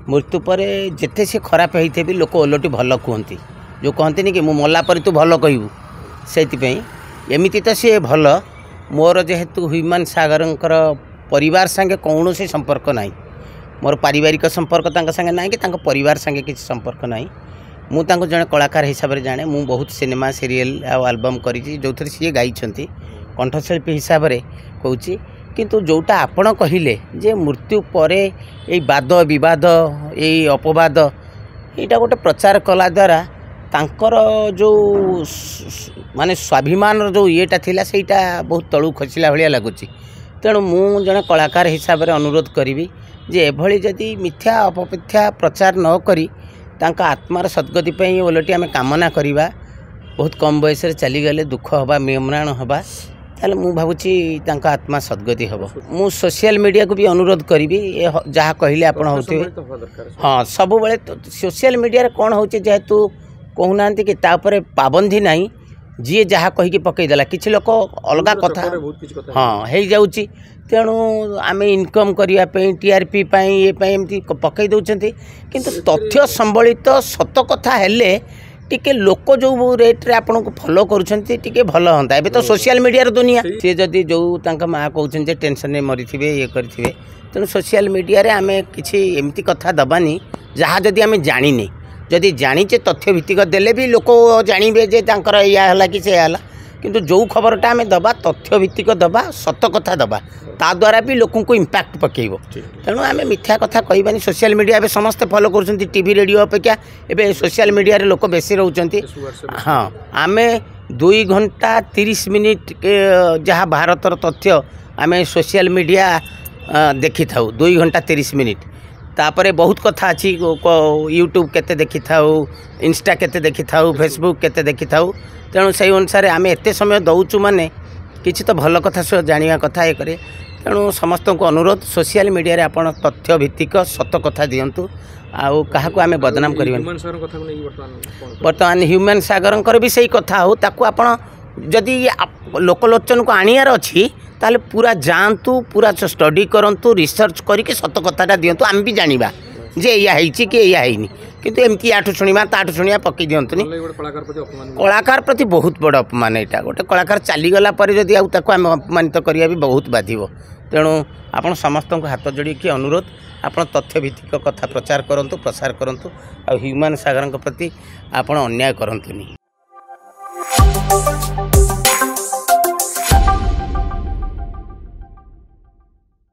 मृत्यु पर जिते सी खराब होते भी लोक ओलटी भल कहती जो कहती कि मुझे मला पर तू भल कहबू से एमती तो सी भल मोर जेहेतु ह्यूमन सागर परिवार संगे कौन से संपर्क ना मोर पारिवारिक संपर्क संगे ना कि परिवार संगे किसी संपर्क ना मुझे जड़े कलाकार हिसाब से जाने मुझे बहुत सिनेमा सीरियल आल्बम कर जो थे सी गाई कंठशिल्पी हिसाब से कहूँ किंतु जोटा आपण कहले जे मृत्यु पर यही वाद विवाद यही अपवाद यहाँ गोटे प्रचार कला द्वारा तांकर जो माने स्वाभिमान जो येटा थिला सेटा बहुत तलू खसिला भाया लगुच तेणु मु जड़े कलाकार हिसाब से अनुरोध करी जे एभली जदि मिथ्या अपमिथ्या प्रचार न करी तांका आत्मार सद्गति ओलटी आम कामना करवा बहुत कम बयस चलीगले दुख हवा म्रियमाण हवा ताले मु भावुची तांका आत्मा सद्गति हम मु सोशल मीडिया को भी अनुरोध करी जहाँ कहले आपण होते हाँ सब बेले सोशल मीडिया कौन हो जेहेतु कहूना कि तापर पाबंदी नहीं जी जहाँ कहीकि पकईदेला किसी लोक अलग कथा हाँ हो जाऊँगी तेणु आम इनकम करने टीआरपी ये एमती पकई दौरान किंतु तथ्य संबलित सत कथा हेले टिके लोक जो रेट रे आपन को फॉलो करुँचे भल हाँ एवं तो सोशल मीडिया दुनिया सी जदि जो माँ कहते टेंशन में मरी थे ये करेंगे तेणु सोशल मीडिया रे आम किसी एमती कथा दबानी जहाँ जदि आम जानी जदि जानीचे तथ्य भित्तिक देले भी लोक जानवे जे या है कि से है किंतु जो खबरटा आम दबा तथ्य भित्तिक दबा सत कथा दबा ता द्वारा भी लोक को इम्पैक्ट पकेब तेणु आम मिथ्या कथा कहबानी सोशल मीडिया ए समस्ते फॉलो कर टीवी रेडियो अपेक्षा एवं सोशल मीडिया रे लोक बेसी रोचंती हाँ आम 2 घंटा 30 मिनिट जहाँ भारतर तथ्य आम सोशल मीडिया देखी था 2 घंटा 30 मिनिट तापर बहुत कथा अच्छी यूट्यूब केते देखी था इंस्टा केते देखी था फेसबुक केते देखी था तेणु से अनुसार आम एत समय दौचु माने किसी तो भल कथा जाना कथा ये करे तेणु समस्त को अनुरोध सोशल मीडिया रे आपण तथ्य भित्तिक सत कथा दिंतु आउ क्या आम बदनाम कर बर्तमान ह्यूमन सागर भी सही कथा हो ताकू आपण जदि लोकलोचन को आनियार अच्छी ताले पूरा जानतु पूरा स्टडी करंतु रिसर्च करके सत कथाटा दिंतु आम भी जानिबा जे या कि या है किंतु एमती आठू शुणा ताठू शुणा पकई दिंतुनी कलाकार प्रति बहुत बड़ अपमान यहाँ गोटे कलाकार चलीगला जदि आम अपमानित करिया भी बहुत बाधिब तेणु आपण समस्त हाथ जोड़ी कि अनुरोध आपण तथ्य भित्तिक कथा प्रचार करंतु प्रसार करंतु आ ह्यूमन सागर प्रति आपण अन्याय करंतुनी।